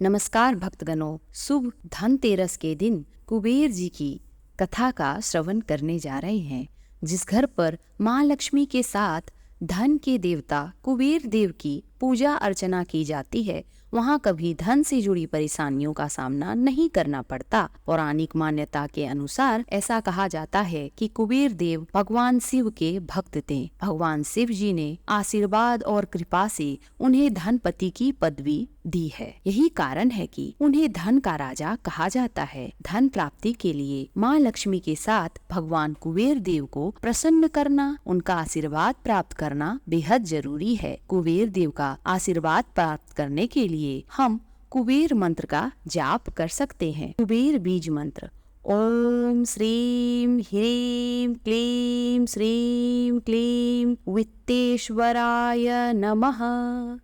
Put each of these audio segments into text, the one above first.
नमस्कार भक्तगणों, शुभ धनतेरस के दिन कुबेर जी की कथा का श्रवण करने जा रहे हैं। जिस घर पर माँ लक्ष्मी के साथ धन के देवता कुबेर देव की पूजा अर्चना की जाती है, वहाँ कभी धन से जुड़ी परेशानियों का सामना नहीं करना पड़ता। पौराणिक मान्यता के अनुसार ऐसा कहा जाता है कि कुबेर देव भगवान शिव के भक्त थे। भगवान शिव जी ने आशीर्वाद और कृपा से उन्हें धनपति की पदवी दी है। यही कारण है कि उन्हें धन का राजा कहा जाता है। धन प्राप्ति के लिए माँ लक्ष्मी के साथ भगवान कुबेर देव को प्रसन्न करना, उनका आशीर्वाद प्राप्त करना बेहद जरूरी है। कुबेर देव का आशीर्वाद प्राप्त करने के लिए हम कुबेर मंत्र का जाप कर सकते हैं। कुबेर बीज मंत्र: ओम श्रीं ह्रीं क्लीं श्रीं क्लीं वित्तेश्वराय नमः।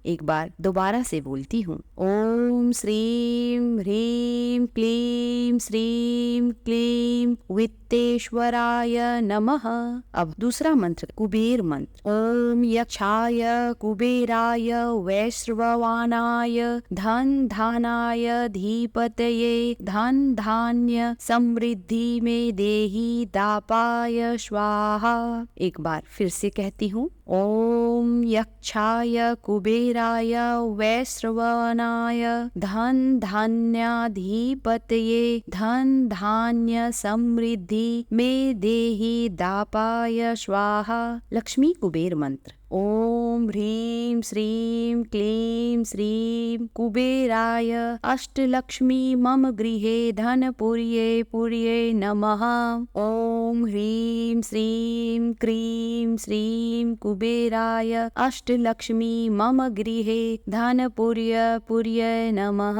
एक बार दोबारा से बोलती हूँ। ओम श्रीं ह्रीं क्लीं श्रीं क्लीं वित्तेश्वराय नमः। अब दूसरा मंत्र, कुबेर मंत्र: ओम यक्षाय कुबेराय वैश्रवानाय धन धानाय धीपतये धन धान्य समृद्धि में देहि दापाय स्वाहा। एक बार फिर से कहती हूँ। ओम यक्षाय कुबेराय वैश्रवणाय धन धान्याधिपतये धन धान्य समृद्धि में देहि दापाय स्वाहा। लक्ष्मी कुबेर मंत्र: ओम ह्रीं श्रीं क्लीं श्रीं कुबेराय अष्टलक्ष्मी मम गृहे धनपुर्ये पुर्ये नमः। ओम ह्रीं श्रीं क्लीं श्रीं कुबेराय अष्टलक्ष्मी मम गृहे धनपुर्ये पुर्ये नमः।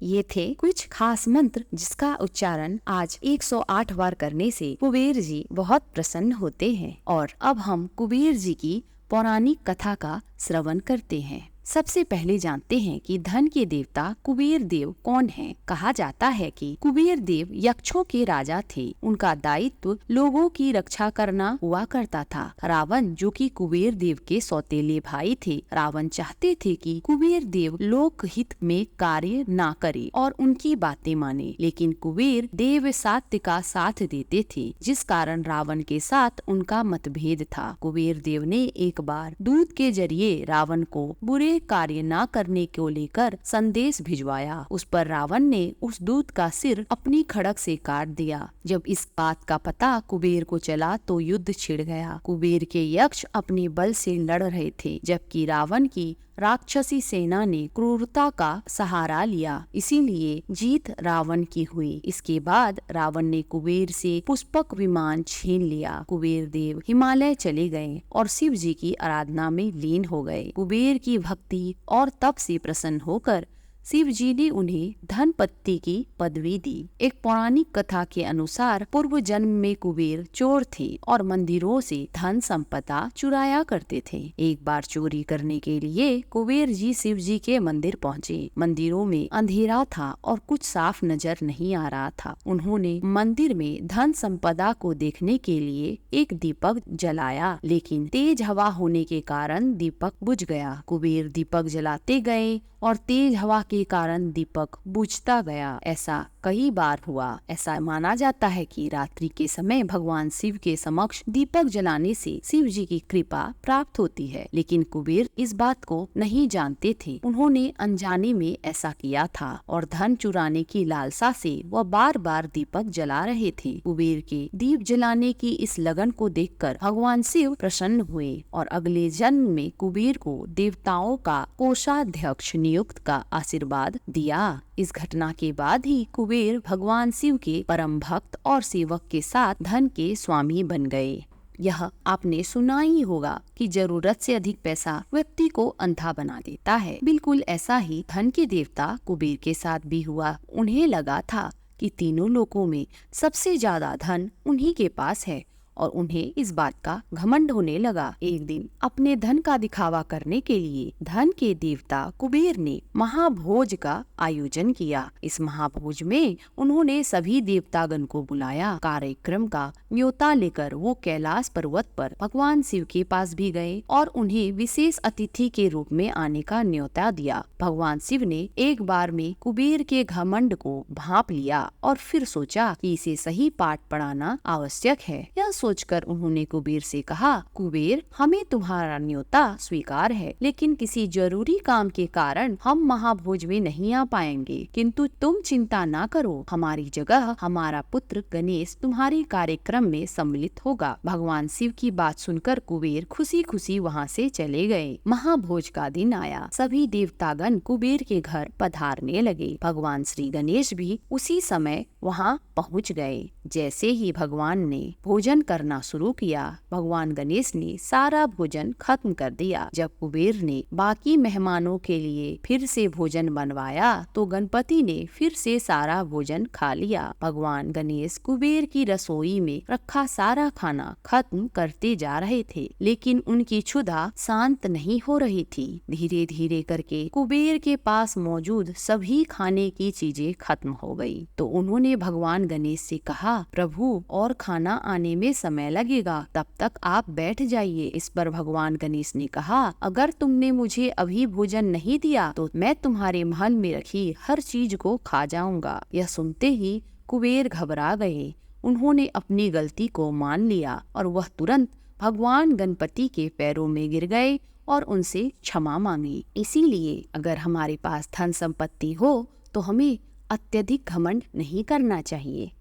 ये थे कुछ खास मंत्र जिसका उच्चारण आज 108 बार करने से कुबेर जी बहुत प्रसन्न होते हैं। और अब हम कुबेर जी की पौराणिक कथा का श्रवण करते हैं। सबसे पहले जानते हैं कि धन के देवता कुबेर देव कौन हैं। कहा जाता है कि कुबेर देव यक्षों के राजा थे। उनका दायित्व लोगों की रक्षा करना हुआ करता था। रावण, जो कि कुबेर देव के सौतेले भाई थे, रावण चाहते थे कि कुबेर देव लोक हित में कार्य ना करे और उनकी बातें माने, लेकिन कुबेर देव सत्य का साथ देते थे, जिस कारण रावण के साथ उनका मतभेद था। कुबेर देव ने एक बार दूत के जरिए रावण को बुरे कार्य न करने को लेकर संदेश भिजवाया। उस पर रावण ने उस दूत का सिर अपनी खड़ग से काट दिया। जब इस बात का पता कुबेर को चला तो युद्ध छिड़ गया। कुबेर के यक्ष अपने बल से लड़ रहे थे, जबकि रावण की राक्षसी सेना ने क्रूरता का सहारा लिया, इसीलिए जीत रावण की हुई। इसके बाद रावण ने कुबेर से पुष्पक विमान छीन लिया। कुबेर देव हिमालय चले गए और शिव जी की आराधना में लीन हो गए। कुबेर की भक्ति और तप से प्रसन्न होकर शिव जी ने उन्हें धनपति की पदवी दी। एक पौराणिक कथा के अनुसार पूर्व जन्म में कुबेर चोर थे और मंदिरों से धन संपदा चुराया करते थे। एक बार चोरी करने के लिए कुबेर जी शिव जी के मंदिर पहुँचे। मंदिरों में अंधेरा था और कुछ साफ नजर नहीं आ रहा था। उन्होंने मंदिर में धन संपदा को देखने के लिए एक दीपक जलाया, लेकिन तेज हवा होने के कारण दीपक बुझ गया। कुबेर दीपक जलाते गए और तेज हवा के कारण दीपक बुझता गया। ऐसा कई बार हुआ। ऐसा माना जाता है कि रात्रि के समय भगवान शिव के समक्ष दीपक जलाने से शिव जी की कृपा प्राप्त होती है, लेकिन कुबेर इस बात को नहीं जानते थे। उन्होंने अनजाने में ऐसा किया था और धन चुराने की लालसा से वह बार बार दीपक जला रहे थे। कुबेर के दीप जलाने की इस लगन को देखकर भगवान शिव प्रसन्न हुए और अगले जन्म में कुबेर को देवताओं का कोषाध्यक्ष नियुक्त का आशीर्वाद दिया। इस घटना के बाद ही कुबेर भगवान शिव के परम भक्त और सेवक के साथ धन के स्वामी बन गए। यह आपने सुना ही होगा कि जरूरत से अधिक पैसा व्यक्ति को अंधा बना देता है। बिल्कुल ऐसा ही धन के देवता कुबेर के साथ भी हुआ। उन्हें लगा था कि तीनों लोकों में सबसे ज्यादा धन उन्हीं के पास है और उन्हें इस बात का घमंड होने लगा। एक दिन अपने धन का दिखावा करने के लिए धन के देवता कुबेर ने महाभोज का आयोजन किया। इस महाभोज में उन्होंने सभी देवतागण को बुलाया। कार्यक्रम का न्योता लेकर वो कैलाश पर्वत पर भगवान शिव के पास भी गए और उन्हें विशेष अतिथि के रूप में आने का न्योता दिया। भगवान शिव ने एक बार में कुबेर के घमंड को भांप लिया और फिर सोचा कि इसे सही पाठ पढ़ाना आवश्यक है। यह सोचकर उन्होंने कुबेर से कहा, कुबेर, हमें तुम्हारा न्योता स्वीकार है, लेकिन किसी जरूरी काम के कारण हम महाभोज में नहीं आ पाएंगे। किंतु तुम चिंता ना करो, हमारी जगह हमारा पुत्र गणेश तुम्हारे कार्यक्रम में सम्मिलित होगा। भगवान शिव की बात सुनकर कुबेर खुशी खुशी वहाँ से चले गए। महाभोज का दिन आया। सभी देवतागण कुबेर के घर पधारने लगे। भगवान श्री गणेश भी उसी समय वहाँ पहुँच गए। जैसे ही भगवान ने भोजन करना शुरू किया, भगवान गणेश ने सारा भोजन खत्म कर दिया। जब कुबेर ने बाकी मेहमानों के लिए फिर से भोजन बनवाया तो गणपति ने फिर से सारा भोजन खा लिया। भगवान गणेश कुबेर की रसोई में रखा सारा खाना खत्म करते जा रहे थे, लेकिन उनकी क्षुधा शांत नहीं हो रही थी। धीरे धीरे करके कुबेर के पास मौजूद सभी खाने की चीजें खत्म हो गई। तो उन्होंने भगवान गणेश से कहा, प्रभु, और खाना आने में समय लगेगा, तब तक आप बैठ जाइए। इस पर भगवान गणेश ने कहा, अगर तुमने मुझे अभी भोजन नहीं दिया तो मैं तुम्हारे महल में रखी हर चीज को खा जाऊंगा। यह सुनते ही कुबेर घबरा गए। उन्होंने अपनी गलती को मान लिया और वह तुरंत भगवान गणपति के पैरों में गिर गए और उनसे क्षमा मांगी। इसीलिए अगर हमारे पास धन संपत्ति हो तो हमें अत्यधिक घमंड नहीं करना चाहिए।